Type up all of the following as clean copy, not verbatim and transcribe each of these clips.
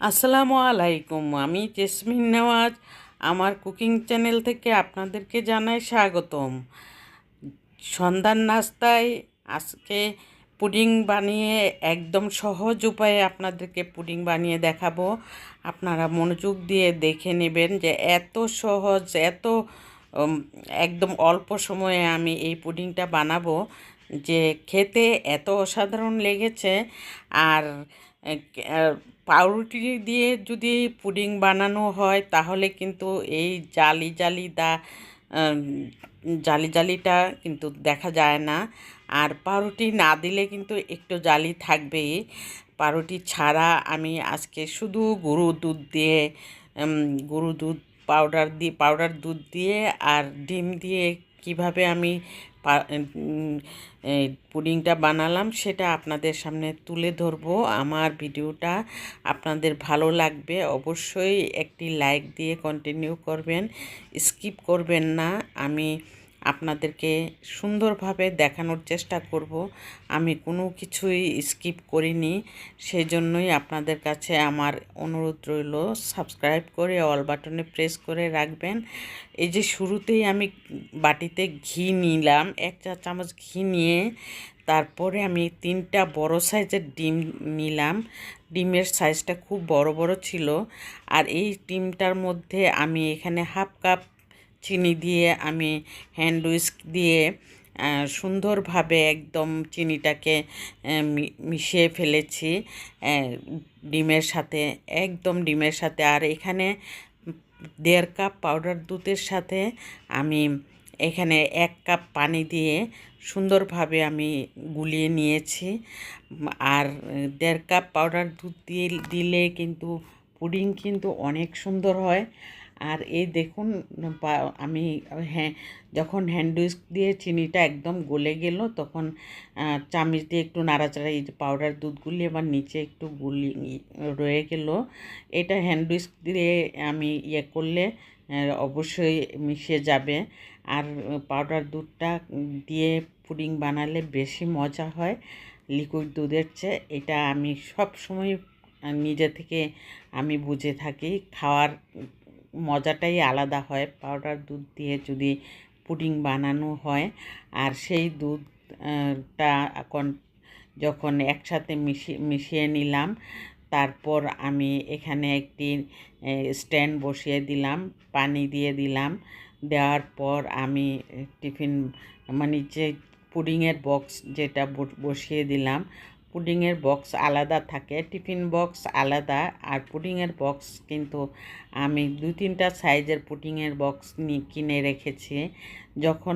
আসসালামু আলাইকুম। আমি জেসমিন নেওয়াজ আমার কুকিং চ্যানেল থেকে আপনাদেরকে জানাই স্বাগতম। সন্ধ্যার নাস্তায় আজকে পুডিং বানিয়ে একদম সহজ উপায়ে আপনাদেরকে পুডিং বানিয়ে দেখাবো। আপনারা মনোযোগ দিয়ে দেখে নেবেন যে এত সহজ, এত একদম অল্প সময়ে আমি এই পুডিংটা বানাবো যে খেতে এত অসাধারণ লেগেছে। আর পাউরুটি দিয়ে যদি পুডিং বানানো হয় তাহলে কিন্তু এই জালিটা কিন্তু দেখা যায় না। আর পাউরুটি না দিলে কিন্তু একটু জালি থাকবেই। পাউরুটি ছাড়া আমি আজকে শুধু গরু দুধ পাউডার দুধ দিয়ে আর ডিম দিয়ে কিভাবে আমি এই পুডিংটা বানালাম সেটা আপনাদের সামনে তুলে ধরবো। আমার ভিডিওটা আপনাদের ভালো লাগবে, অবশ্যই একটি লাইক দিয়ে কন্টিনিউ করবেন, স্কিপ করবেন না। আমি আপনাদেরকে সুন্দরভাবে দেখানোর চেষ্টা করব। আমি কোনো কিছুই স্কিপ করিনি, সেই জন্যই আপনাদের কাছে আমার অনুরোধ রইল সাবস্ক্রাইব করে অল বাটনে প্রেস করে রাখবেন। এই যে শুরুতেই আমি বাটিতে ঘি নিলাম, 1 চা চামচ ঘি নিয়ে তারপরে আমি 3টা বড় সাইজের ডিম নিলাম। ডিমের সাইজটা খুব বড় বড় ছিল। আর এই ডিমটার মধ্যে আমি এখানে হাফ কাপ চিনি দিয়ে আমি হ্যান্ড উইস্ক দিয়ে সুন্দরভাবে একদম চিনিটাকে মিশিয়ে ফেলেছি ডিমের সাথে, একদম ডিমের সাথে। আর এখানে 1.5 কাপ পাউডার দুধের সাথে আমি এখানে 1 কাপ পানি দিয়ে সুন্দরভাবে আমি গুলিয়ে নিয়েছি। আর 1.5 কাপ পাউডার দুধ দিলে কিন্তু পুডিং কিন্তু অনেক সুন্দর হয়। আর এই দেখুন আমি যখন হ্যান্ড উইস্ক দিয়ে চিনিটা একদম গলে গেল তখন চামচ দিয়ে একটু নাড়াচাড়া, এই যে পাউডার দুধগুলি আবার নিচে একটু রয়ে গেল। এটা হ্যান্ড উইস্ক দিয়ে আমি করলে অবশ্যই মিশে যাবে। আর পাউডার দুধটা দিয়ে পুডিং বানালে বেশি মজা হয় লিকুইড দুধের চেয়ে। এটা আমি সব সময় নিজে থেকে আমি বুঝে থাকি, খাওয়ার মজাটাই আলাদা হয় পাউডার দুধ দিয়ে যদি পুডিং বানানো হয়। আর সেই দুধটা যখন একসাথে মিশিয়ে নিলাম, তারপর আমি এখানে একটি স্ট্যান্ড বসিয়ে দিলাম, পানি দিয়ে দিলাম। দেওয়ার পর আমি টিফিন যে পুডিংয়ের বক্স যেটা বসিয়ে দিলাম। পুডিংয়ের বক্স আলাদা থাকে, টিফিন বক্স আলাদা। আর পুডিংয়ের বক্স কিন্তু আমি 2-3টা সাইজের পুডিংয়ের বক্স কিনে রেখেছি। যখন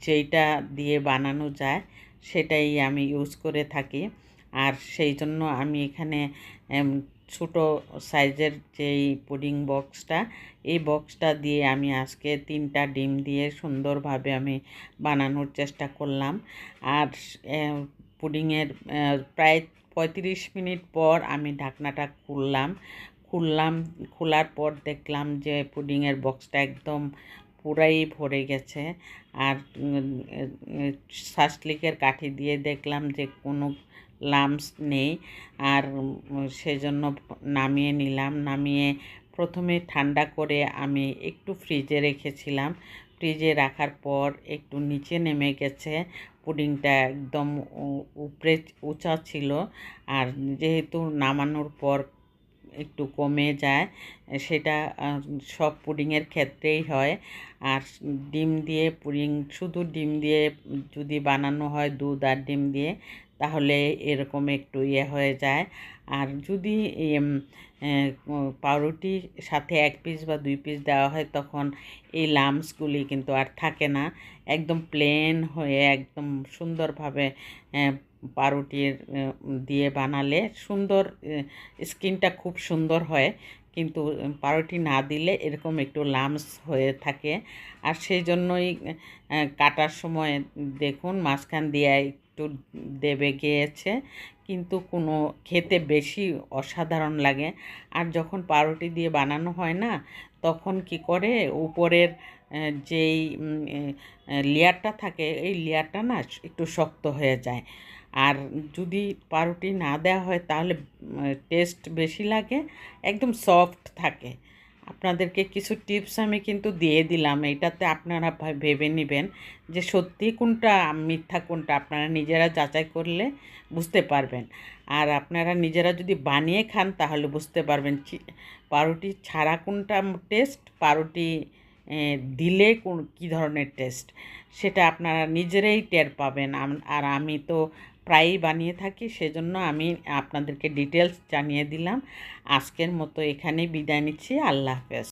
যেইটা দিয়ে বানানো যায় সেটাই আমি ইউজ করে থাকি। আর সেই জন্য আমি এখানে ছোটো সাইজের যেই পুডিং বক্সটা, এই বক্সটা দিয়ে আমি আজকে 3টা ডিম দিয়ে সুন্দরভাবে আমি বানানোর চেষ্টা করলাম। আর পুডিংয়ের প্রায় 35 মিনিট পর আমি ঢাকনাটা খোলার পর দেখলাম যে পুডিংয়ের বক্সটা একদম পুরাই ভরে গেছে। আর সাসলিকের কাঠি দিয়ে দেখলাম যে কোনো লাম্পস নেই। আর সেজন্য নামিয়ে নিলাম। নামিয়ে প্রথমে ঠান্ডা করে আমি একটু ফ্রিজে রেখেছিলাম। ফ্রিজে রাখার পর একটু নিচে নেমে গেছে, পুডিংটা একদম উপরে উঁচা ছিল। আর যেহেতু নামানোর পর একটু কমে যায়, সেটা সব পুডিংয়ের ক্ষেত্রেই হয়। আর ডিম দিয়ে পুডিং, শুধু ডিম দিয়ে যদি বানানো হয় দুধ আর ডিম দিয়ে, তাহলে এরকম একটু হয়ে যায়। আর যদি পাউরুটির সাথে 1 পিস বা 2 পিস দেওয়া হয় তখন এই লাম্পসগুলি কিন্তু আর থাকে না, একদম প্লেন হয়ে একদম সুন্দরভাবে পাউরুটির দিয়ে বানালে সুন্দর, স্কিনটা খুব সুন্দর হয়। কিন্তু পাউরুটি না দিলে এরকম একটু লাম্পস হয়ে থাকে। আর সেই জন্যই কাটার সময় দেখুন মাঝখান দিয়ে একটু দেবে গিয়েছে, কিন্তু কোনো খেতে বেশি অসাধারণ লাগে। আর যখন পাউরুটি দিয়ে বানানো হয় না, তখন কি করে উপরের যেই লেয়ারটা থাকে, এই লেয়ারটা না একটু শক্ত হয়ে যায়। আর যদি পাউরুটি না দেওয়া হয় তাহলে টেস্ট বেশি লাগে, একদম সফট থাকে। আপনাদেরকে কিছু টিপস আমি কিন্তু দিয়ে দিলাম, এটাতে আপনারা ভেবে নেবেন যে সত্যি কোনটা মিথ্যা কোনটা, আপনারা নিজেরা যাচাই করলে বুঝতে পারবেন। আর আপনারা নিজেরা যদি বানিয়ে খান তাহলে বুঝতে পারবেন পাউরুটি ছাড়া কোনটা টেস্ট, পাউরুটি দিলে কোন কী ধরনের টেস্ট, সেটা আপনারা নিজেরাই টের পাবেন। আর আমি তো প্রায়ই বানিয়ে থাকি, সেজন্য আমি আপনাদেরকে ডিটেলস জানিয়ে দিলাম। আজকের মতো এখানেই বিদায় নিচ্ছি। আল্লাহ হাফেজ।